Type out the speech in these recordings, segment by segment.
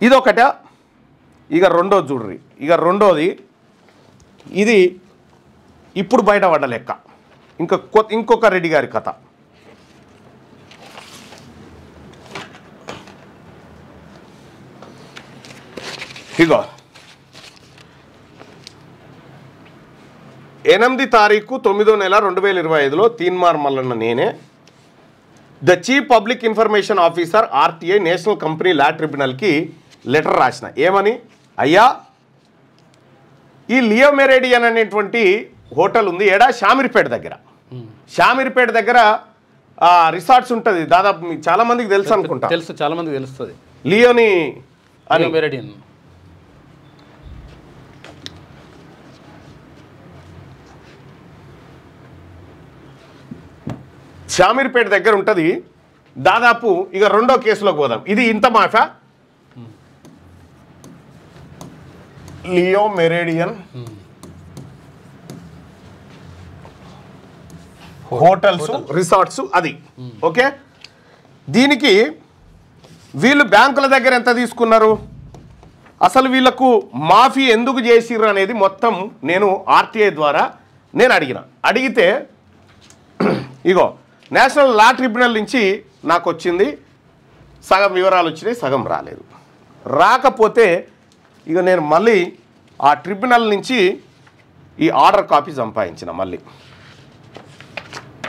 ఇదొకట. ఇక రెండోది చూడ్రి. ఇక రెండోది ఇది ఇప్పుడు బయటపడ్డ లెక్క. ఇంకొక రెడ్డి గారి కథ. ఇగో 8 తారీఖు 9వ నెల 2025లో తీన్మార్ మల్లన్న నేనే the chief public information officer RTI national company law ట్రిబ్యునల్కి లెటర్ రాసిన. ఏమని? అయ్యా, ఈ లియో మెరేడియన్ అనేటువంటి హోటల్ ఉంది ఏడా షామీర్పేట దగ్గర. షామీర్పేట దగ్గర రిసార్ట్స్ ఉంటుంది. దాదాపు చాలా మందికి తెలుసు అనుకుంటా. తెలుసు, చాలా మందికి తెలుస్తుంది లియోని అని. మెరేడియన్ షామీర్పేట దగ్గర ఉంటుంది. దాదాపు ఇక రెండో కేసులోకి పోదాం. ఇది ఇంత మాఫా లియో మెరేడియన్ హోటల్స్ రిసార్ట్స్ అది. ఓకే, దీనికి వీళ్ళు బ్యాంకుల దగ్గర ఎంత తీసుకున్నారు, అసలు వీళ్ళకు మాఫీ ఎందుకు చేసిర్రు అనేది మొత్తం నేను ఆర్టీఐ ద్వారా అడిగితే ఇగో నేషనల్ లా ట్రిబ్యునల్ నుంచి నాకు వచ్చింది. సగం వివరాలు వచ్చినాయి, సగం రాలేదు. రాకపోతే ఇక నేను మళ్ళీ ఆ ట్రిబ్యునల్ నుంచి ఈ ఆర్డర్ కాపీ సంపాదించిన. మళ్ళీ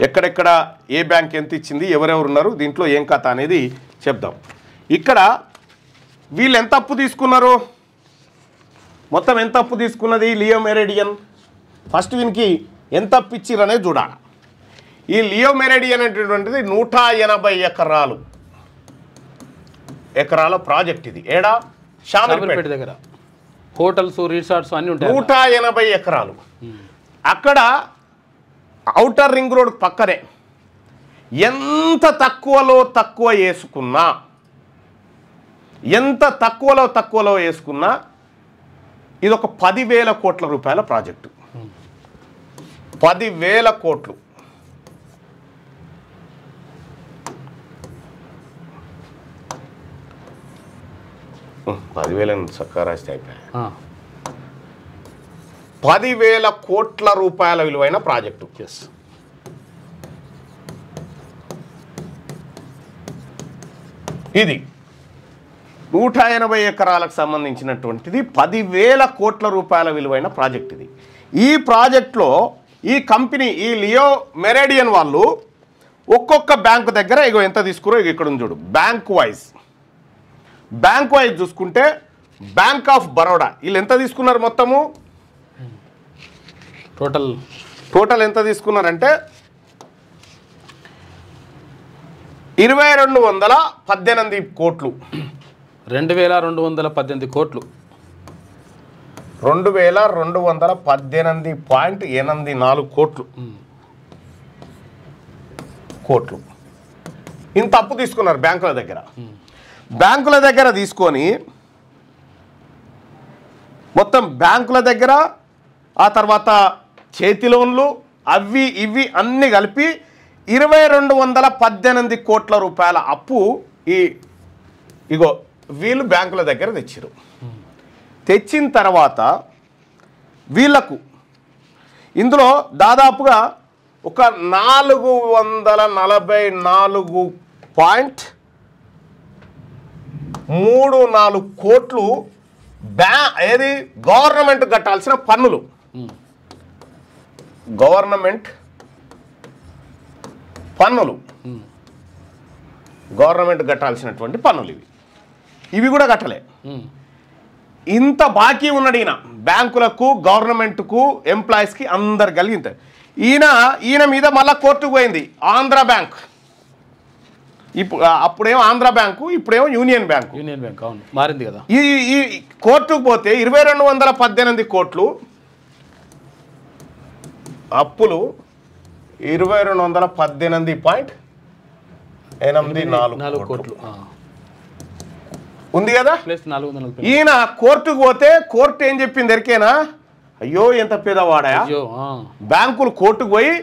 ఎక్కడెక్కడ ఏ బ్యాంక్ ఎంత ఇచ్చింది, ఎవరెవరు ఉన్నారు, దీంట్లో ఏం కథ అనేది చెప్దాం. ఇక్కడ వీళ్ళు ఎంత అప్పు తీసుకున్నారు, మొత్తం ఎంత అప్పు తీసుకున్నది లియో మెరేడియన్, ఫస్ట్ వీనికి ఎంత అప్పు ఇచ్చిర్రు అనేది చూడాలి. ఈ లియో మెరేడియన్ అనేటువంటిది 180 ఎకరాల ప్రాజెక్ట్. ఇది ఏడా షామీర్పేట దగ్గర హోటల్స్ రిసార్ట్స్ అన్నీ ఉంటాయి. 180 ఎకరాలు. అక్కడ ఔటర్ రింగ్ రోడ్ పక్కనే ఎంత తక్కువలో వేసుకున్నా ఇది ఒక 10,000 కోట్ల రూపాయల ప్రాజెక్టు. 10,000 కోట్లు. చక్కగా రాస్తే అయిపోయాయి. 10,000 కోట్ల రూపాయల విలువైన ప్రాజెక్టు. ఇది 180 ఎకరాలకు సంబంధించినటువంటిది 10,000 కోట్ల రూపాయల విలువైన ప్రాజెక్ట్. ఇది ఈ ప్రాజెక్ట్లో ఈ కంపెనీ ఈ లియో మెరేడియన్ వాళ్ళు ఒక్కొక్క బ్యాంకు దగ్గర ఇగో ఎంత తీసుకురో ఇక ఇక్కడ చూడు. బ్యాంక్ వైజ్ చూసుకుంటే బ్యాంక్ ఆఫ్ బరోడా వీళ్ళు ఎంత తీసుకున్నారు, మొత్తము టోటల్ ఎంత తీసుకున్నారంటే 2,218 కోట్లు. 2,218 కోట్లు. 2,218.84 కోట్లు. ఇంత అప్పు తీసుకున్నారు బ్యాంకుల దగ్గర తీసుకొని మొత్తం బ్యాంకుల దగ్గర ఆ తర్వాత చేతి లోన్లు అవి ఇవి అన్నీ కలిపి 2,218 కోట్ల రూపాయల అప్పు ఇగో వీళ్ళు బ్యాంకుల దగ్గర తెచ్చిరు. తెచ్చిన తర్వాత వీళ్లకు ఇందులో దాదాపుగా ఒక 444.34 కోట్లు ఏది గవర్నమెంట్ కట్టాల్సిన పన్నులు. గవర్నమెంట్ కట్టాల్సినటువంటి పన్నులు ఇవి కూడా కట్టలే. ఇంత బాకీ ఉన్నాడు ఈయన బ్యాంకులకు, గవర్నమెంట్కు, ఎంప్లాయీస్కి అందరు కలిగింత. ఈయన మీద మళ్ళీ కోర్టుకు పోయింది ఆంధ్ర బ్యాంక్. అప్పుడేమో ఆంధ్ర బ్యాంకు, ఇప్పుడేమో యూనియన్ బ్యాంకు. అవును, మారింది కదా. ఈ కోర్టుకు పోతే 2,218 కోట్లు అప్పులు 2,218.84 కోట్లు ఉంది కదా. ఈయన కోర్టుకు పోతే కోర్టు ఏం చెప్పింది ఎరికేనా, అయ్యో ఎంత పేదవాడా, బ్యాంకులు కోర్టుకు పోయి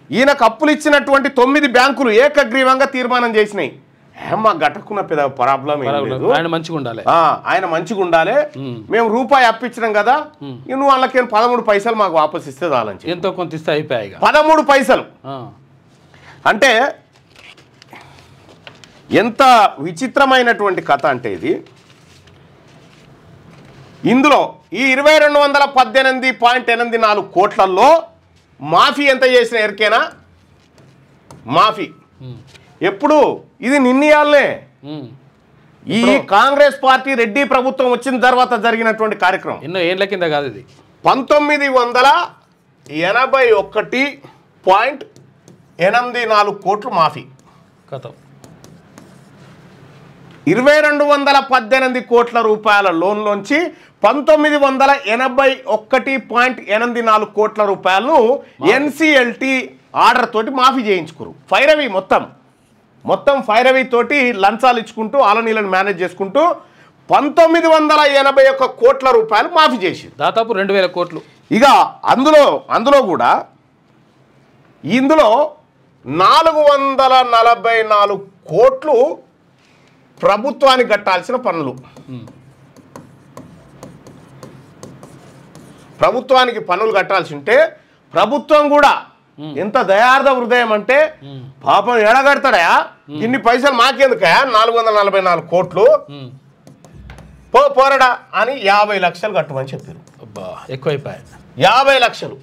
ఈయనకు అప్పులు ఇచ్చినటువంటి 9 బ్యాంకులు ఏకగ్రీవంగా తీర్మానం చేసినాయి. మాకు గట్టకున్న పెద్ద ప్రాబ్లం ఏం లేదు, ఆయన మంచిగా ఉండాలి, ఆయన మంచిగా ఉండాలి, మేము రూపాయి అప్పించినాం కదా, నువ్వు వాళ్ళకి 13 పైసలు మాకు వాపస్ ఇస్తే చాలని, ఎంతో కొంత ఇస్తే అయిపోయాయి 13 పైసలు. అంటే ఎంత విచిత్రమైనటువంటి కథ అంటే ఇది. ఇందులో ఈ 2218.84 కోట్లలో మాఫీ ఎంత చేసిన ఎరికేనా? మాఫీ ఎప్పుడు ఇది నిన్నయాలనే, ఈ కాంగ్రెస్ పార్టీ రెడ్డి ప్రభుత్వం వచ్చిన తర్వాత జరిగినటువంటి కార్యక్రమం. ఎన్నో ఏళ్ల కింద కాదు ఇది. 1981.84 కోట్లు మాఫీ. 2218 కోట్ల రూపాయల లోన్లోంచి 1981.84 కోట్ల రూపాయలను ఎన్సిఎల్టీ ఆర్డర్ తోటి మాఫీ చేయించుకురు. ఫైరవి మొత్తం ఫైరవి తోటి లంచాలు ఇచ్చుకుంటూ ఆలనీలను మేనేజ్ చేసుకుంటూ 1981 కోట్ల రూపాయలు మాఫీ చేసి దాదాపు 2000 కోట్లు. ఇక అందులో కూడా ఇందులో 444 కోట్లు ప్రభుత్వానికి కట్టాల్సిన పనులు. ప్రభుత్వానికి పన్నులు కట్టాల్సి ఉంటే ప్రభుత్వం కూడా ఎంత దయార్థ హృదయం అంటే పాపం ఎడగడతాడా, ఇన్ని పైసలు మాకెందుకయా 444 కోట్లు పోరడా అని 50 లక్షలు కట్టమని చెప్పారు. ఎక్కువైపోయాయి 50 లక్షలు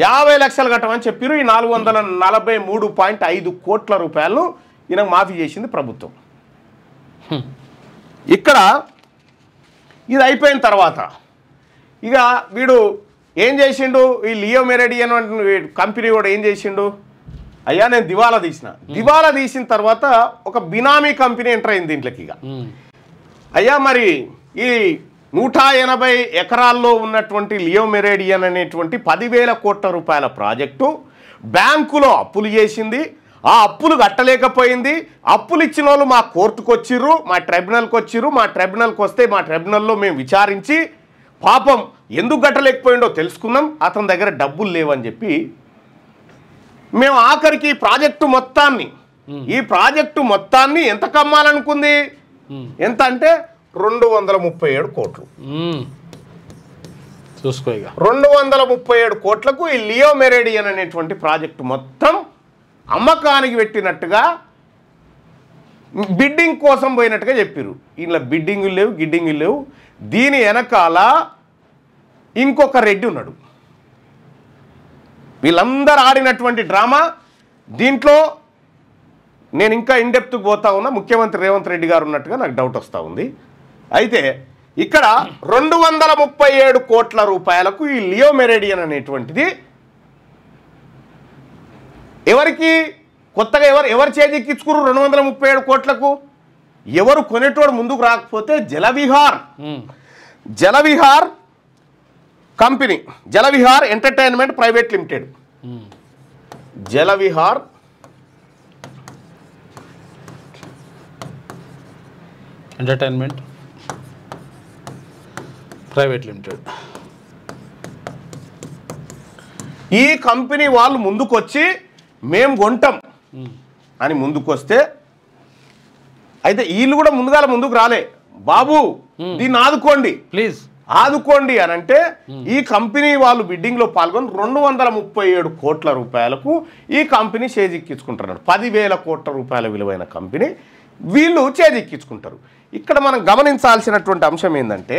50 లక్షలు కట్టమని చెప్పారు. ఈ 443.5 కోట్ల రూపాయలను ఈయనకు మాఫీ చేసింది ప్రభుత్వం. ఇక్కడ ఇది అయిపోయిన తర్వాత ఇక వీడు ఏం చేసిండు, ఈ లియో మెరిడియన్ కంపెనీ కూడా ఏం చేసిండు, అయ్యా నేను దివాలా తీసిన తర్వాత ఒక బినామీ కంపెనీ ఎంటర్ అయింది దీంట్లోకి. ఇక అయ్యా మరి ఈ 180 ఎకరాల్లో ఉన్నటువంటి లియో మెరిడియన్ అనేటువంటి 10,000 కోట్ల రూపాయల ప్రాజెక్టు బ్యాంకులో అప్పులు చేసింది, ఆ అప్పులు కట్టలేకపోయింది. అప్పులు ఇచ్చిన వాళ్ళు మా కోర్టుకు వచ్చిర్రు, మా ట్రైబ్యునల్కి వచ్చిర్రు. మా ట్రైబ్యునల్కి వస్తే మా ట్రైబ్యునల్లో మేము విచారించి పాపం ఎందుకు కట్టలేకపోయిండో తెలుసుకున్నాం, అతని దగ్గర డబ్బులు లేవని చెప్పి మేము ఆఖరికి ఈ ప్రాజెక్టు మొత్తాన్ని ఎంత కమ్మాలనుకుంది, ఎంత అంటే 237 కోట్లు. చూసుకో ఇక 237 కోట్లకు ఈ లియో మెరిడియన్ అనేటువంటి ప్రాజెక్టు మొత్తం అమ్మకానికి పెట్టినట్టుగా బిడ్డింగ్ కోసం పోయినట్టుగా చెప్పారు. ఇలా బిడ్డింగులు లేవు, గిడ్డింగులు లేవు. దీని వెనకాల ఇంకొక రెడ్డి ఉన్నాడు. వీళ్ళందరూ ఆడినటువంటి డ్రామా దీంట్లో నేను ఇంకా ఇన్డెప్త్కి పోతా ఉన్నా. ముఖ్యమంత్రి రేవంత్ రెడ్డి గారు ఉన్నట్టుగా నాకు డౌట్ వస్తూ ఉంది. అయితే ఇక్కడ 237 కోట్ల రూపాయలకు ఈ లియో మెరిడియన్ అనేటువంటిది ఎవరికి కొత్తగా ఎవరు చేజిక్కించుకురు 237 కోట్లకు? ఎవరు కొనేటోడు ముందుకు రాకపోతే Jalavihar company, Jalavihar entertainment private limited, Jalavihar entertainment private limited, ఈ కంపెనీ వాళ్ళు ముందుకొచ్చి మేము కొంటాం అని ముందుకొస్తే, అయితే వీళ్ళు కూడా ముందుకు రాలే, బాబు దీన్ని ఆదుకోండి ప్లీజ్ ఆదుకోండి అని అంటే ఈ కంపెనీ వాళ్ళు బిడ్డింగ్లో పాల్గొని 237 కోట్ల రూపాయలకు ఈ కంపెనీ చేజిక్కించుకుంటున్నారు. 10,000 కోట్ల రూపాయల విలువైన కంపెనీ వీళ్ళు చేజిక్కించుకుంటారు. ఇక్కడ మనం గమనించాల్సినటువంటి అంశం ఏంటంటే,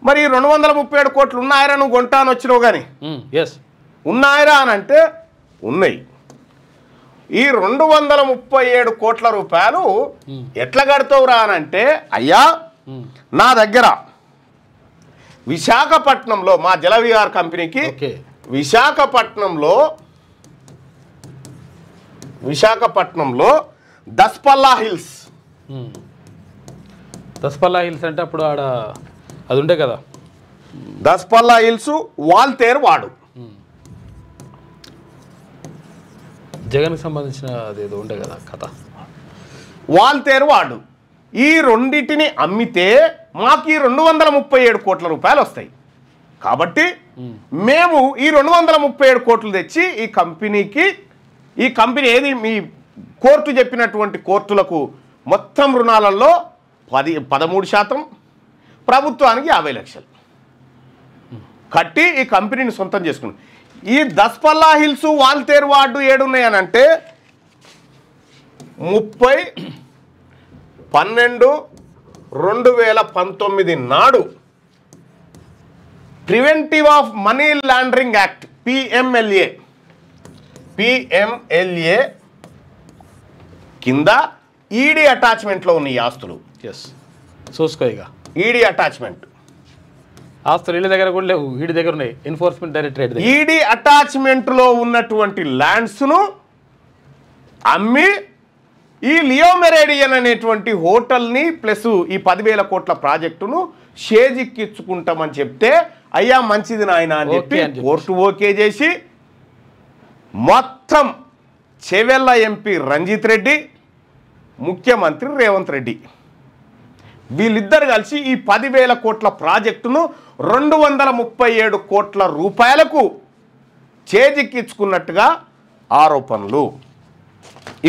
మరి 237 కోట్లు ఉన్నాయరా, నువ్వు కొంటా అని వచ్చినావు కానీ ఉన్నాయరా అని అంటే ఉన్నాయి. ఈ 237 కోట్ల రూపాయలు ఎట్లా కడతావురా అని అంటే, అయ్యా నా దగ్గర విశాఖపట్నంలో మా జలవిహార్ కంపెనీకి విశాఖపట్నంలో దస్పల్లా హిల్స్ అంటే అప్పుడు ఆడ అది ఉండే కదా, దస్పల్లా హిల్స్ వాల్తేరు వాడు జగన్కి సంబంధించిన అదేదో ఉండే కదా కథ, వాల్తేరు వాడు. ఈ రెండింటిని అమ్మితే మాకు ఈ 237 కోట్ల రూపాయలు వస్తాయి. కాబట్టి మేము ఈ 237 కోట్లు తెచ్చి ఈ కంపెనీ ఏది మీ కోర్టు చెప్పినటువంటి కోర్టులకు మొత్తం రుణాలలో 13%, ప్రభుత్వానికి 50 లక్షలు కట్టి ఈ కంపెనీని సొంతం చేసుకున్నారు. ఈ దస్పల్లా హిల్స్ వాల్తేరు వార్డు ఏడున్నాయనంటే 30/12/2019 నాడు preventive of money laundering act PMLA కింద ఈడీ అటాచ్మెంట్లో ఉన్న ఈ ఆస్తులు. ఎస్, చూసుకోయిగా ఈడీ అటాచ్మెంట్ ఆస్తులు వీళ్ళ దగ్గర కూడా లేవు, వీడి దగ్గర ఉన్నాయి. ఎన్ఫోర్స్మెంట్ డైరెక్టరేట్ ఈడీ అటాచ్మెంట్లో ఉన్నటువంటి ల్యాండ్స్ను అమ్మి ఈ లియో మెరేడియన్ అనేటువంటి హోటల్ని ప్లస్ ఈ 10,000 కోట్ల ప్రాజెక్టును షేజిక్కించుకుంటామని చెప్తే అయ్యా మంచిది నాయన అని చెప్పి కోర్టు ఓకే చేసి మొత్తం చెవెళ్ళ ఎంపీ రంజిత్ రెడ్డి, ముఖ్యమంత్రి రేవంత్ రెడ్డి వీళ్ళిద్దరు కలిసి ఈ 10,000 కోట్ల ప్రాజెక్టును 237 కోట్ల రూపాయలకు చేజిక్కించుకున్నట్టుగా ఆరోపణలు.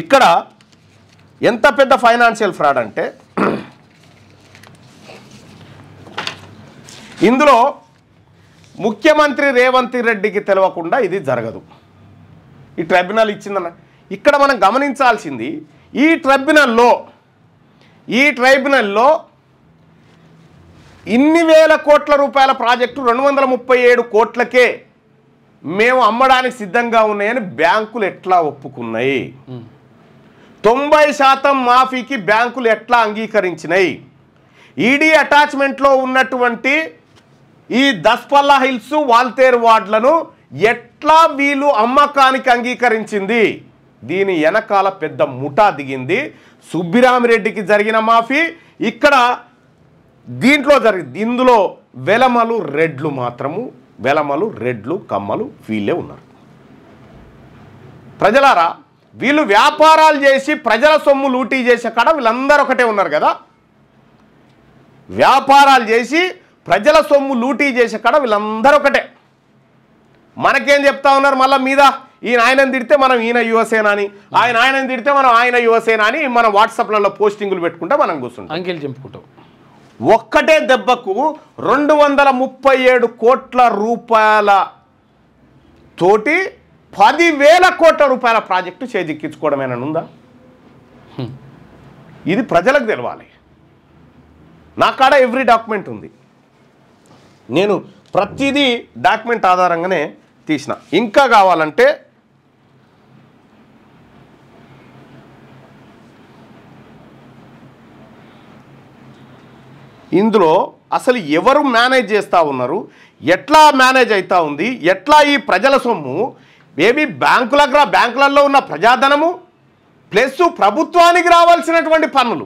ఇక్కడ ఎంత పెద్ద ఫైనాన్షియల్ ఫ్రాడ్ అంటే ఇందులో ముఖ్యమంత్రి రేవంత్ రెడ్డికి తెలియకుండా ఇది జరగదు. ఈ ట్రైబ్యునల్ ఇచ్చిందన్న ఇక్కడ మనం గమనించాల్సింది ఈ ట్రైబ్యునల్లో ఇన్ని వేల కోట్ల రూపాయల ప్రాజెక్టు 237 కోట్లకే మేము అమ్మడానికి సిద్ధంగా ఉన్నాయని బ్యాంకులు ఎట్లా ఒప్పుకున్నాయి? 90% మాఫీకి బ్యాంకులు ఎట్లా అంగీకరించినాయి? ఈడీ అటాచ్మెంట్లో ఉన్నటువంటి ఈ దస్పల్లా హిల్స్ వాల్తేరు వార్డులను ఎట్లా వీళ్ళు అమ్మకానికి అంగీకరించింది? దీని వెనకాల పెద్ద ముఠా దిగింది. సుబ్బిరామిరెడ్డికి జరిగిన మాఫీ ఇక్కడ దీంట్లో జరిగింది. ఇందులో వెలమలు రెడ్లు కమ్మలు వీళ్ళే ఉన్నారు. ప్రజలారా, వీళ్ళు వ్యాపారాలు చేసి ప్రజల సొమ్ము లూటీ చేసే కాడ వీళ్ళందరూ ఒకటే ఉన్నారు కదా. వ్యాపారాలు చేసి ప్రజల సొమ్ము లూటీ చేసే కాడ వీళ్ళందరూ ఒకటే. మనకేం చెప్తా ఉన్నారు మళ్ళీ మీద? ఈయన ఆయనని తిడితే మనం ఈయన యువసేన అని, ఆయనని తిడితే మనం ఆయన యువసేన అని మనం వాట్సాప్లలో పోస్టింగులు పెట్టుకుంటే మనం కూర్చుంటాం, అంకెలు చెప్పుకుంటాం. ఒక్కటే దెబ్బకు 237 కోట్ల రూపాయల తోటి 10,000 కోట్ల రూపాయల ప్రాజెక్టు చేజిక్కించుకోవడమేనా ఉందా? ఇది ప్రజలకు తెలవాలి. నా కాడ ఎవ్రీ డాక్యుమెంట్ ఉంది. నేను ప్రతిదీ డాక్యుమెంట్ ఆధారంగానే తీసిన. ఇంకా కావాలంటే ఇందులో అసలు ఎవరు మేనేజ్ చేస్తూ ఉన్నారు, ఎట్లా మేనేజ్ అవుతూ ఉంది, ఎట్లా ఈ ప్రజల సొమ్ము మేబీ బ్యాంకులలో ఉన్న ప్రజాధనము ప్లస్ ప్రభుత్వానికి రావాల్సినటువంటి పన్నులు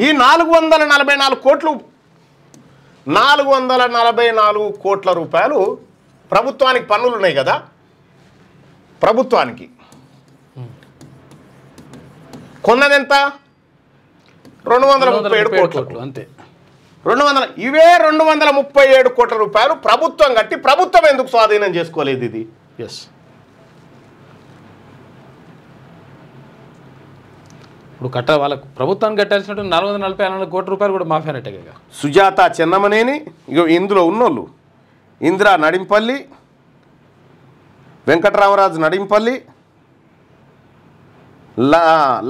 ఈ 444 కోట్ల రూపాయలు ప్రభుత్వానికి పన్నులు ఉన్నాయి కదా. ప్రభుత్వానికి కొన్నదెంత? 237 కోట్లు అంతే. 237 కోట్ల రూపాయలు ప్రభుత్వం కట్టి ప్రభుత్వం ఎందుకు స్వాధీనం చేసుకోలేదు? ఇది ఎస్. ఇప్పుడు వాళ్ళకు ప్రభుత్వానికి కట్టాల్సినట్టు 444 కోట్ల రూపాయలు కూడా మాఫీ అన్నట్టుగా. సుజాత చెన్నమనేని ఇందులో ఉన్నోళ్ళు ఇందిరా నడింపల్లి, వెంకటరామరాజు నడింపల్లి,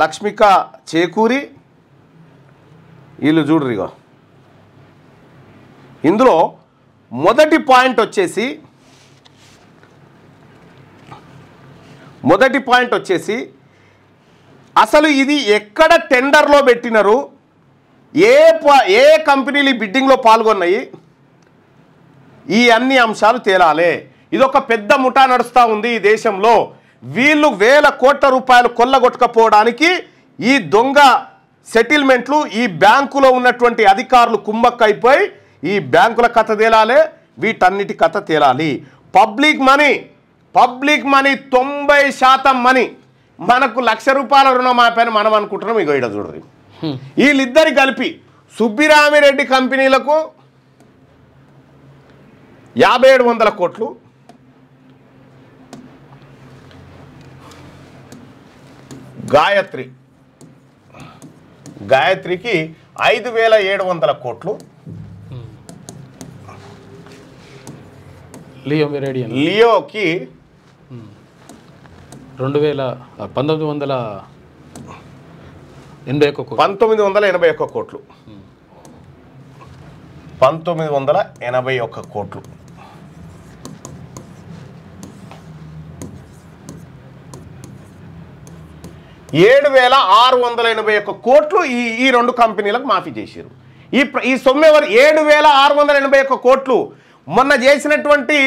లక్ష్మిక చేకూరి వీళ్ళు చూడరిగో. ఇందులో మొదటి పాయింట్ వచ్చేసి అసలు ఇది ఎక్కడ టెండర్లో పెట్టినారు, ఏ కంపెనీలు బిడ్డింగ్లో పాల్గొన్నాయి, ఈ అన్ని అంశాలు తేలాలి. ఇదొక పెద్ద ముఠా నడుస్తూ ఉంది ఈ దేశంలో. వీళ్ళు 1000 కోట్ల రూపాయలు కొల్లగొట్టకపోవడానికి ఈ దొంగ సెటిల్మెంట్లు ఈ బ్యాంకులో ఉన్నటువంటి అధికారులు కుమ్మక్కైపోయి ఈ బ్యాంకుల కథ తేలాలి, వీటన్నిటి కథ తేలాలి. పబ్లిక్ మనీ 90% మనీ మనకు 1,00,000 రూపాయల రుణమాఫీ అని మనం అనుకుంటున్నాం. ఇగో ఇక్కడ చూడరు, వీళ్ళిద్దరి కలిపి సుబ్బిరామిరెడ్డి కంపెనీలకు 5,700 కోట్లు, గాయత్రి గాయత్రికి 5,700 కోట్లు, లియోకి 1981 కోట్లు. 1981 కోట్లు. $7,681 కోట్లు ఈ రెండు కంపెనీలకు మాఫీ చేశారు. ఈ సొమ్ము ఎవరు? 7,681 కోట్లు. మొన్న చేసినటువంటి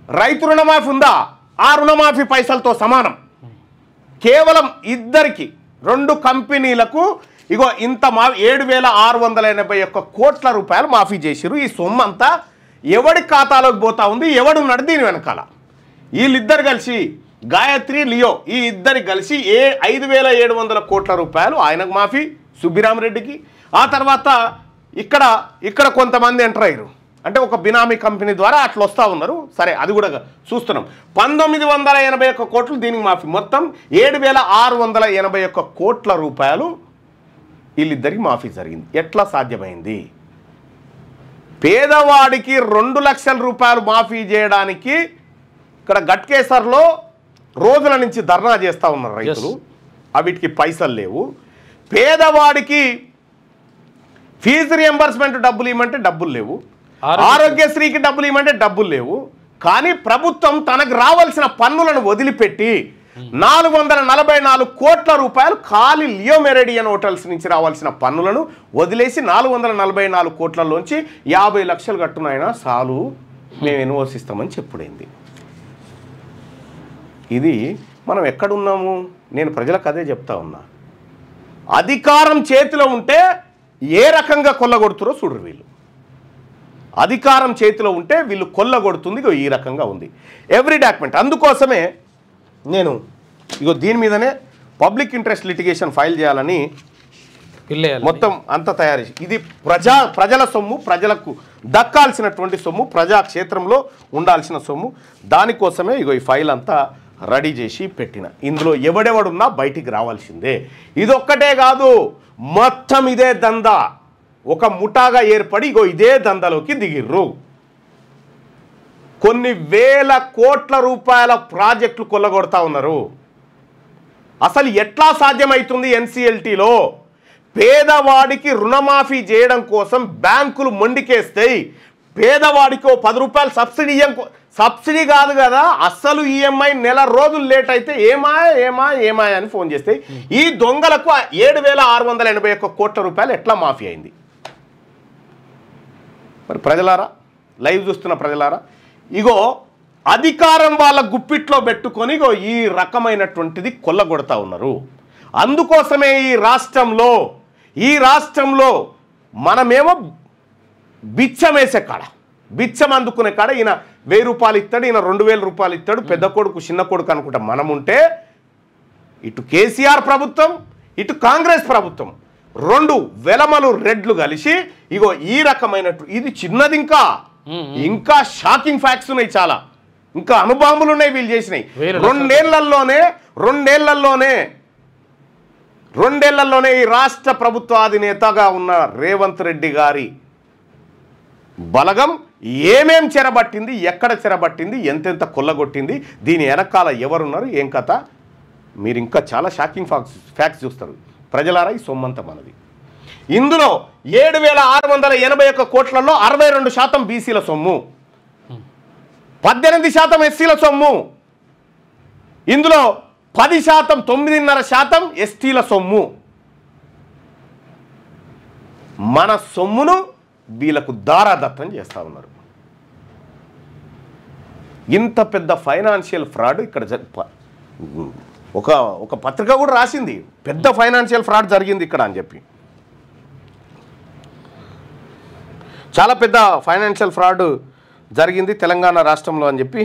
రైతు రుణమాఫీ ఉందా, ఆ రుణమాఫీ పైసలతో సమానం. కేవలం ఇద్దరికి, రెండు కంపెనీలకు ఇగో ఇంత 7,681 కోట్ల రూపాయలు మాఫీ చేశారు. ఈ సొమ్ము అంతా ఎవడి ఖాతాలోకి పోతా ఉంది, ఎవడున్నాడు దీని వెనకాల? వీళ్ళిద్దరు కలిసి, గాయత్రి, లియో, ఈ ఇద్దరికి కలిసి 5,700 కోట్ల రూపాయలు ఆయనకు మాఫీ, సుబ్బిరామరెడ్డికి. ఆ తర్వాత ఇక్కడ కొంతమంది ఎంటర్ అయ్యారు, అంటే ఒక బినామీ కంపెనీ ద్వారా అట్లా వస్తూ ఉన్నారు. సరే, అది కూడా చూస్తున్నాం. 1981 కోట్లు దీనికి మాఫీ. మొత్తం 7,681 కోట్ల రూపాయలు వీళ్ళిద్దరికి మాఫీ జరిగింది. ఎట్లా సాధ్యమైంది? పేదవాడికి 2 లక్షల రూపాయలు మాఫీ చేయడానికి ఇక్కడ గట్కేసర్లో రోజుల నుంచి ధర్నా చేస్తూ ఉన్నారు రైతులు. వీటికి పైసలు లేవు. పేదవాడికి ఫీజు రియంబర్స్మెంట్ డబ్బులు ఇవ్వమంటే డబ్బులు లేవు. ఆరోగ్యశ్రీకి డబ్బులు ఇవ్వమంటే డబ్బులు లేవు. కానీ ప్రభుత్వం తనకు రావాల్సిన పన్నులను వదిలిపెట్టి 444 కోట్ల రూపాయలు ఖాళీ లియో మెరిడియన్ హోటల్స్ నుంచి రావాల్సిన పన్నులను వదిలేసి 444 కోట్లలోంచి 50 లక్షలు కట్టునైనా చాలు, మేము ఎన్ఓసిస్తామని చెప్పుడైంది. ఇది మనం ఎక్కడున్నాము? నేను ప్రజలకు అదే చెప్తా ఉన్నా. అధికారం చేతిలో ఉంటే ఏ రకంగా కొల్లగొడుతురో చూడరు వీళ్ళు. అధికారం చేతిలో ఉంటే వీళ్ళు కొల్లగొడుతుంది ఈ రకంగా ఉంది ఎవ్రీ డాక్యుమెంట్. అందుకోసమే నేను దీని మీదనే పబ్లిక్ ఇంట్రెస్ట్ లిటిగేషన్ ఫైల్ చేయాలని మొత్తం అంతా తయారు చేసి, ఇది ప్రజల సొమ్ము, ప్రజలకు దక్కాల్సినటువంటి సొమ్ము, ప్రజాక్షేత్రంలో ఉండాల్సిన సొమ్ము. దానికోసమే ఈ ఫైల్ అంతా రెడీ చేసి పెట్టిన. ఇందులో ఎవడెవడున్నా బయటికి రావాల్సిందే. ఇదొక్కటే కాదు, మొత్తం ఇదే దందా ఒక ముఠాగా ఏర్పడి ఇదే దందాలోకి దిగిర్రు. కొన్ని వేల కోట్ల రూపాయల ప్రాజెక్టులు కొల్లగొడతా ఉన్నారు. అసలు ఎట్లా సాధ్యమవుతుంది? ఎన్సిఎల్టీలో పేదవాడికి రుణమాఫీ చేయడం కోసం బ్యాంకులు మొండికేస్తాయి. పేదవాడికి 10 రూపాయలు సబ్సిడీ కాదు కదా, అస్సలు ఈఎంఐ నెల రోజులు లేట్ అయితే ఏమాయ అని ఫోన్ చేస్తాయి. ఈ దొంగలకు 7,681 కోట్ల రూపాయలు ఎట్లా మాఫీ అయింది? మరి ప్రజలారా, లైవ్ చూస్తున్న ప్రజలారా, అధికారం వాళ్ళ గుప్పిట్లో పెట్టుకొని ఈ రకమైనటువంటిది కొల్లగొడతా ఉన్నారు. అందుకోసమే ఈ రాష్ట్రంలో మనమేమో బిచ్చం వేసే కాడ, బిచ్చం అందుకునే కాడ ఈయన 1000 రూపాయలు ఇస్తాడు, ఈయన 2000 రూపాయలు ఇస్తాడు, పెద్ద కొడుకు చిన్న కొడుకు అనుకుంటా మనముంటే, ఇటు కేసీఆర్ ప్రభుత్వం, ఇటు కాంగ్రెస్ ప్రభుత్వం, 2 వెలమలు రెడ్లు కలిసి ఈ రకమైనట్టు, ఇది చిన్నది. ఇంకా షాకింగ్ ఫ్యాక్ట్స్ ఉన్నాయి, చాలా ఇంకా అనుబాంబులు ఉన్నాయి వీళ్ళు చేసినాయి. రెండేళ్లలోనే ఈ రాష్ట్ర ప్రభుత్వ అధినేతగా ఉన్న రేవంత్ రెడ్డి గారి బలగం ఏమేం చెరబట్టింది, ఎక్కడ చెరబట్టింది, ఎంతెంత కొల్లగొట్టింది, దీని వెనకాల ఎవరున్నారు, ఏం కథ, మీరు ఇంకా చాలా షాకింగ్ ఫ్యాక్ట్స్ చూస్తారు. ప్రజలారా, ఈ సొమ్మంతా మనది. ఇందులో 7,681 కోట్లలో 62% బీసీల సొమ్ము, 18% ఎస్సీల సొమ్ము, ఇందులో 10%, 9.5% ఎస్టీల సొమ్ము. మన సొమ్మును వీళ్ళకు దారాదత్తం చేస్తూ ఉన్నారు. ఇంత పెద్ద ఫైనాన్షియల్ ఫ్రాడ్ ఇక్కడ ఒక పత్రిక కూడా రాసింది, పెద్ద ఫైనాన్షియల్ ఫ్రాడ్ జరిగింది ఇక్కడ అని చెప్పి. చాలా పెద్ద ఫైనాన్షియల్ ఫ్రాడ్ జరిగింది తెలంగాణ రాష్ట్రంలో అని చెప్పి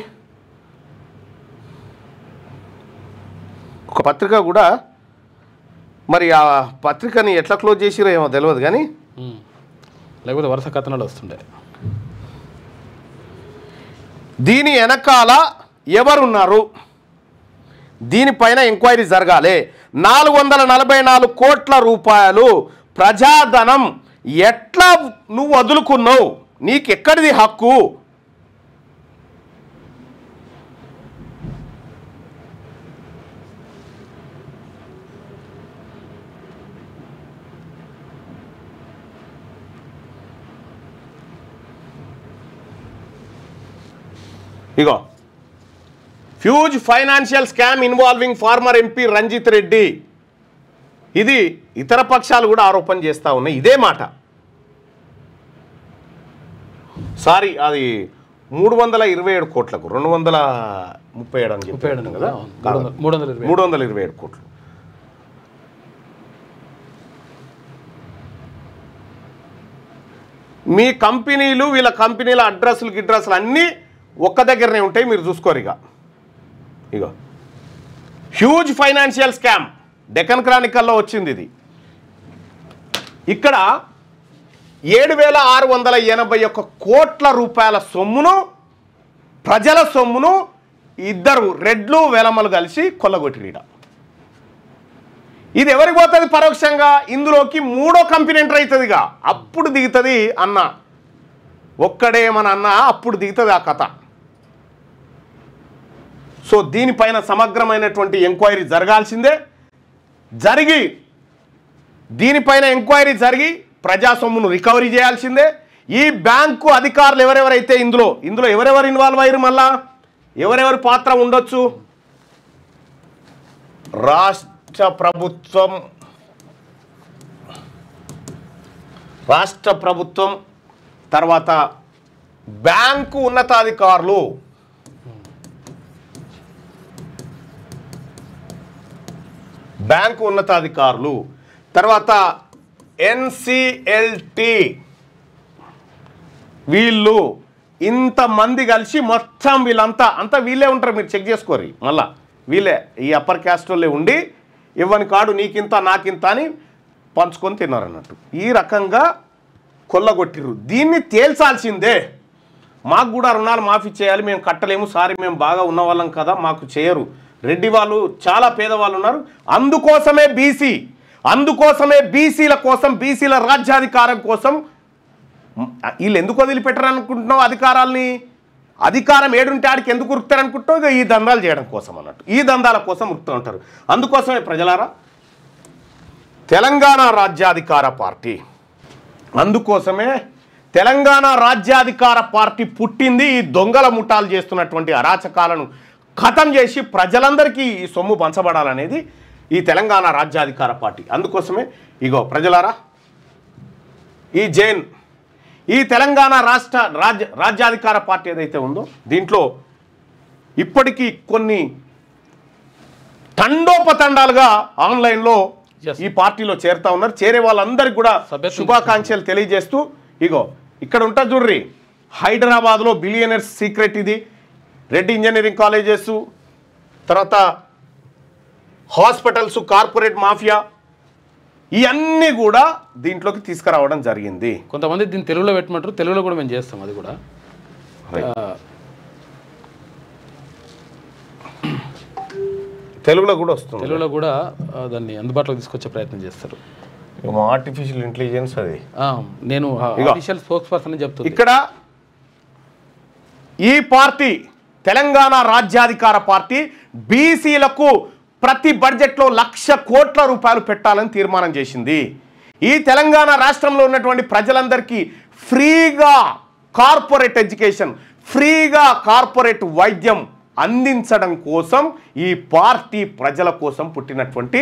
ఒక పత్రిక కూడా, మరి ఆ పత్రికని ఎట్లా క్లోజ్ చేసిరో ఏమో తెలియదు కానీ, లేకపోతే వరుస కథనాలు వస్తుండే. దీని వెనకాల ఎవరున్నారు, దీనిపైన ఎంక్వైరీ జరగాలి. 444 కోట్ల రూపాయలు ప్రజాధనం ఎట్లా నువ్వు వదులుకున్నావు? నీకెక్కడిది హక్కు? ఇగో huge financial scam involving former MP Ranjith Reddy. ఇది ఇతర పక్షాలు కూడా ఆరోపణ చేస్తూ ఉన్నాయి ఇదే మాట. సారీ, అది 327 కోట్లకు 237 అని చెప్పాడు కదా, 327 కోట్లు. మీ కంపెనీలు వీళ్ళ కంపెనీల గిడ్రస్లు అన్నీ ఒక్క దగ్గరనే ఉంటాయి, మీరు చూసుకోరు. ఇగో హ్యూజ్ ఫైనాన్షియల్ స్కామ్ డెక్కన్ క్రానికల్లో వచ్చింది ఇది. ఇక్కడ 7,681 కోట్ల రూపాయల సొమ్మును, ప్రజల సొమ్మును ఇద్దరు రెడ్లు వెలమలు కలిసి కొల్లగొట్టిరీడ. ఇది ఎవరికి పోతుంది? పరోక్షంగా ఇందులోకి మూడో కంపెనీ ఎంటర్ అవుతుందిగా, అప్పుడు దిగుతుంది అన్న. ఒక్కడే మన అన్న, అప్పుడు దిగుతుంది ఆ కథ. సో దీనిపైన సమగ్రమైనటువంటి ఎంక్వైరీ జరగాల్సిందే. దీనిపైన ఎంక్వైరీ జరిగి ప్రజా సొమ్మును రికవరీ చేయాల్సిందే. ఈ బ్యాంకు అధికారులు ఎవరెవరైతే ఇందులో ఎవరెవరు ఇన్వాల్వ్ అయ్యారు, మళ్ళా ఎవరెవరి పాత్ర ఉండొచ్చు? రాష్ట్ర ప్రభుత్వం, తర్వాత బ్యాంకు ఉన్నతాధికారులు, తర్వాత ఎన్సిఎల్టి, వీళ్ళు ఇంతమంది కలిసి మొత్తం వీళ్ళంతా వీళ్ళే ఉంటారు. మీరు చెక్ చేసుకోరు, మళ్ళా వీళ్ళే ఈ అప్పర్ క్యాస్ట్ వాళ్ళే ఉండి ఇవ్వని కాడు నీకింత నాకింత అని పంచుకొని తిన్నారన్నట్టు. ఈ రకంగా కొల్లగొట్టిర్రు. దీన్ని తేల్చాల్సిందే. మాకు కూడా రుణాలు మాఫీ చేయాలి, మేము కట్టలేము, సారీ మేము బాగా ఉన్నవాళ్ళం కదా, మాకు చేయరు. రెడ్డి వాళ్ళు చాలా పేదవాళ్ళు ఉన్నారు, అందుకోసమే బీసీల కోసం, బీసీల రాజ్యాధికారం కోసం వీళ్ళు ఎందుకు వదిలిపెట్టారనుకుంటున్నావు అధికారాల్ని? అధికారం ఏడుంటే ఆడికి ఎందుకు ఉరుకుతారనుకుంటున్నావు? ఇక ఈ దందాలు చేయడం కోసం అన్నట్టు, ఈ దందాల కోసం ఉరుకుతూ ఉంటారు. అందుకోసమే ప్రజలారా తెలంగాణ రాజ్యాధికార పార్టీ, అందుకోసమే తెలంగాణ రాజ్యాధికార పార్టీ పుట్టింది. ఈ దొంగల ముఠాలు చేస్తున్నటువంటి అరాచకాలను ఖతం చేసి ప్రజలందరికీ ఈ సొమ్ము పంచబడాలనేది ఈ తెలంగాణ రాజ్యాధికార పార్టీ. అందుకోసమే ఇగో ప్రజలారా, ఈ తెలంగాణ రాజ్యాధికార పార్టీ ఏదైతే ఉందో దీంట్లో ఇప్పటికీ కొన్ని తండోపతండాలుగా ఆన్లైన్లో ఈ పార్టీలో చేరుతా ఉన్నారు. చేరే వాళ్ళందరికీ కూడా శుభాకాంక్షలు తెలియజేస్తూ, ఇగో ఇక్కడ ఉంటుంది చూడ్రి, హైదరాబాద్లో బిలియనర్స్ సీక్రెట్ ఇది, రెడ్డి ఇంజనీరింగ్ కాలేజెస్, తర్వాత హాస్పిటల్స్, కార్పొరేట్ మాఫియా, ఇవన్నీ కూడా దీంట్లోకి తీసుకురావడం జరిగింది. కొంతమంది దీన్ని తెలుగులో పెట్టమంటారు, తెలుగులో కూడా మేము చేస్తాం. అది కూడా తెలుగులో కూడా వస్తుంది, తెలుగులో కూడా దాన్ని అందుబాటులోకి తీసుకొచ్చే ప్రయత్నం చేస్తారు. ఆర్టిఫిషియల్ ఇంటెలిజెన్స్ అది. నేను ఆఫీషియల్ స్పోక్స్ పర్సన్ చెప్తాను. ఇక్కడ ఈ పార్టీ తెలంగాణ రాజ్యాధికార పార్టీ బీసీలకు ప్రతి బడ్జెట్లో 1,00,000 కోట్ల రూపాయలు పెట్టాలని తీర్మానం చేసింది. ఈ తెలంగాణ రాష్ట్రంలో ఉన్నటువంటి ప్రజలందరికీ ఫ్రీగా కార్పొరేట్ ఎడ్యుకేషన్, ఫ్రీగా కార్పొరేట్ వైద్యం అందించడం కోసం ఈ పార్టీ ప్రజల కోసం పుట్టినటువంటి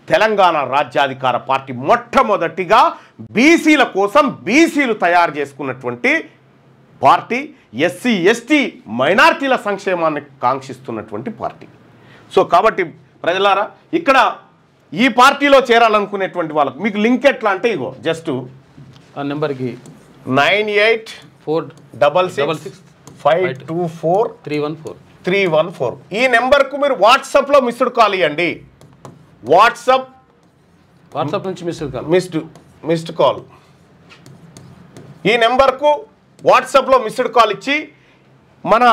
తెలంగాణ రాజ్యాధికార పార్టీ మొట్టమొదటిగా బీసీల కోసం బీసీలు తయారు చేసుకున్నటువంటి పార్టీ, ఎస్సీ ఎస్టీ మైనారిటీల సంక్షేమాన్ని కాంక్షిస్తున్నటువంటి పార్టీ. సో కాబట్టి ప్రజలారా, ఇక్కడ ఈ పార్టీలో చేరాలనుకునేటువంటి వాళ్ళకు మీకు లింక్ ఎట్లా అంటే ఇగో జస్ట్ ఆ నెంబర్కి 98466524 ఈ నెంబర్కు మీరు వాట్సాప్లో మిస్డ్ కాల్ ఇవ్వండి. వాట్సాప్ నుంచి మిస్డ్ కాల్ ఈ నెంబర్కు వాట్సాప్లో మిస్డ్ కాల్ ఇచ్చి మన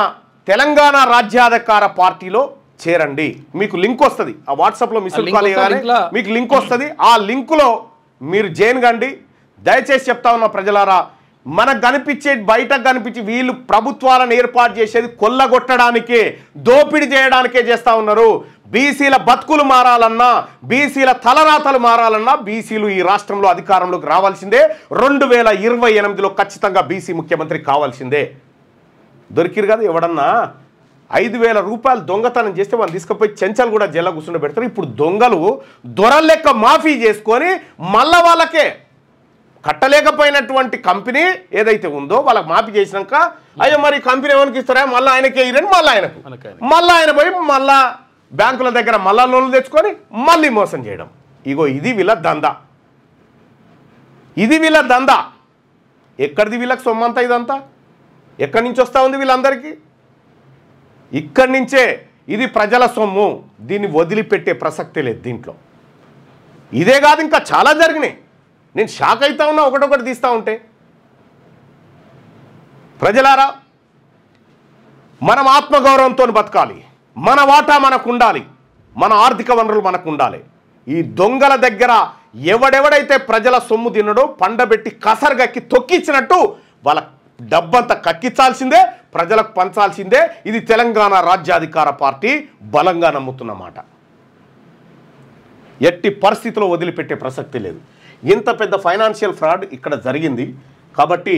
తెలంగాణ రాజ్యాధికార పార్టీలో చేరండి, మీకు లింక్ వస్తుంది ఆ వాట్సాప్లో మిస్డ్ కాల్ ఇవ్వగానే మీకు లింక్ వస్తుంది. ఆ లింకులో మీరు జాయిన్ కండి. దయచేసి చెప్తా ఉన్న ప్రజలారా, మనకు కనిపించే బయటకు కనిపించి వీళ్ళు ప్రభుత్వాలను ఏర్పాటు చేసేది కొల్లగొట్టడానికే, దోపిడీ చేయడానికే చేస్తూ ఉన్నారు. బీసీల బతుకులు మారాలన్నా, బీసీల తలరాతలు మారాలన్నా బీసీలు ఈ రాష్ట్రంలో అధికారంలోకి రావాల్సిందే. 2028లో ఖచ్చితంగా బీసీ ముఖ్యమంత్రి కావాల్సిందే. దొరికిరు కదా ఎవడన్నా 5,000 రూపాయలు దొంగతనం చేస్తే వాళ్ళు తీసుకుపోయి చెంచలు కూడా జైల్లో కూర్చుండ పెడతారు. ఇప్పుడు దొంగలు దొరల లెక్క మాఫీ చేసుకొని మళ్ళా వాళ్ళకే కట్టలేకపోయినటువంటి కంపెనీ ఏదైతే ఉందో వాళ్ళకి మాఫీ చేసినాక, అయ్యో మరి కంపెనీ ఎవరికి ఇస్తారా, మళ్ళీ ఆయనకే ఇరని మళ్ళీ ఆయన పోయి మళ్ళా బ్యాంకుల దగ్గర మళ్ళా లోన్లు తెచ్చుకొని మళ్ళీ మోసం చేయడం. ఇగో ఇది వీళ్ళ దందా, ఇది వీళ్ళ దందా. ఎక్కడిది వీళ్ళకి సొమ్మంతా? ఇదంతా ఎక్కడి నుంచి వస్తూ ఉంది వీళ్ళందరికీ? ఇక్కడి నుంచే. ఇది ప్రజల సొమ్ము, దీన్ని వదిలిపెట్టే ప్రసక్తే లేదు దీంట్లో. ఇదే కాదు ఇంకా చాలా జరిగినాయి. నేను షాక్ అవుతా ఉన్నా ఒకటొకటి తీస్తూ ఉంటే. ప్రజలారా, మనం ఆత్మగౌరవంతో బతకాలి, మన వాటా మనకు ఉండాలి, మన ఆర్థిక వనరులు మనకు ఉండాలి. ఈ దొంగల దగ్గర ఎవడెవడైతే ప్రజల సొమ్ము తినడో పండబెట్టి కసరగక్కి తొక్కించినట్టు వాళ్ళ డబ్బంతా కక్కించాల్సిందే, ప్రజలకు పంచాల్సిందే. ఇది తెలంగాణ రాజ్యాధికార పార్టీ బలంగా నమ్ముతున్నమాట. ఎట్టి పరిస్థితిలో వదిలిపెట్టే ప్రసక్తి లేదు. ఇంత పెద్ద ఫైనాన్షియల్ ఫ్రాడ్ ఇక్కడ జరిగింది. కాబట్టి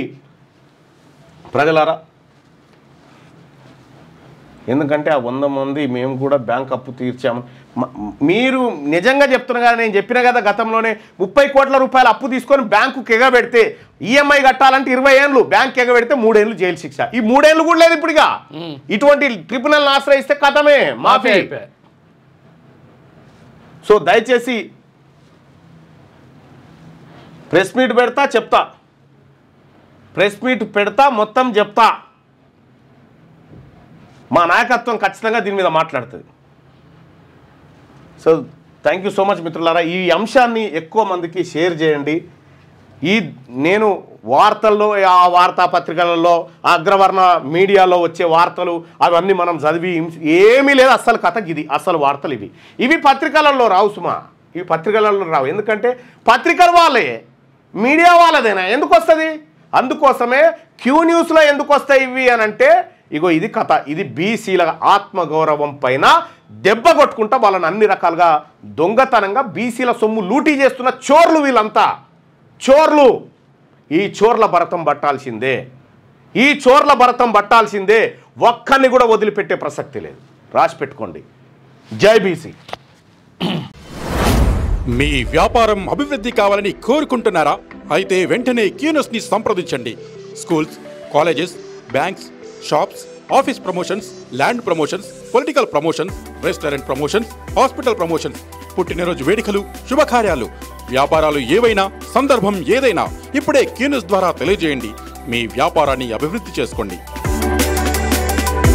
ప్రజలారా, ఎందుకంటే ఆ 100 మంది మేము కూడా బ్యాంక్ అప్పు తీర్చాము, మీరు నిజంగా చెప్తున్నా కదా, నేను చెప్పిన కదా గతంలోనే 30 కోట్ల రూపాయలు అప్పు తీసుకొని బ్యాంకుకి ఎగబెడితే ఈఎంఐ కట్టాలంటే 20 ఏళ్ళు, బ్యాంక్ ఎగబెడితే 3 ఏళ్ళు జైలు శిక్ష. ఈ 3 ఏళ్ళు కూడా లేదు ఇప్పుడుగా. ఇటువంటి ట్రిబ్యునల్ ఆశ్రయిస్తే కథమే, మాఫీ. సో దయచేసి ప్రెస్ మీట్ పెడతా, చెప్తా, ప్రెస్ మీట్ పెడతా, మొత్తం చెప్తా. మా నాయకత్వం ఖచ్చితంగా దీని మీద మాట్లాడుతుంది. So thank you so much మిత్రులారా. ఈ అంశాన్ని ఎక్కువ మందికి షేర్ చేయండి. నేను వార్తల్లో, ఆ వార్తాపత్రికలలో, అగ్రవర్ణ మీడియాలో వచ్చే వార్తలు అవన్నీ మనం చదివి ఏమీ లేదు. అస్సలు కథ ఇది, అసలు వార్తలు ఇవి పత్రికలలో రావు సుమా, ఇవి పత్రికలలో రావు. ఎందుకంటే పత్రికలు వాళ్ళే, మీడియా వాళ్ళదేనా, ఎందుకు వస్తుంది? అందుకోసమే క్యూ న్యూస్లో ఎందుకు వస్తాయి ఇవి అని అంటే, ఇగో ఇది కథ. ఇది బీసీల ఆత్మగౌరవం పైన దెబ్బ కొట్టుకుంటా వాళ్ళని అన్ని రకాలుగా దొంగతనంగా బీసీల సొమ్ము లూటీ చేస్తున్న చోర్లు వీళ్ళంతా, చోర్లు. ఈ చోర్ల భరతం పట్టాల్సిందే, ఈ చోర్ల భరతం పట్టాల్సిందే. ఒక్కరిని కూడా వదిలిపెట్టే ప్రసక్తి లేదు. రాసి పెట్టుకోండి. జై బీసీ. మీ వ్యాపారం అభివృద్ధి కావాలని కోరుకుంటున్నారా? అయితే వెంటనే క్యూన్యూస్ని సంప్రదించండి. Schools, colleges, banks, shops, office promotions, land promotions, political promotions, restaurant promotions, hospital promotions, పుట్టినరోజు వేడుకలు, శుభకార్యాలు, వ్యాపారాలు ఏవైనా, సందర్భం ఏదైనా ఇప్పుడే క్యూన్యూస్ ద్వారా తెలియజేయండి. మీ వ్యాపారాన్ని అభివృద్ధి చేసుకోండి.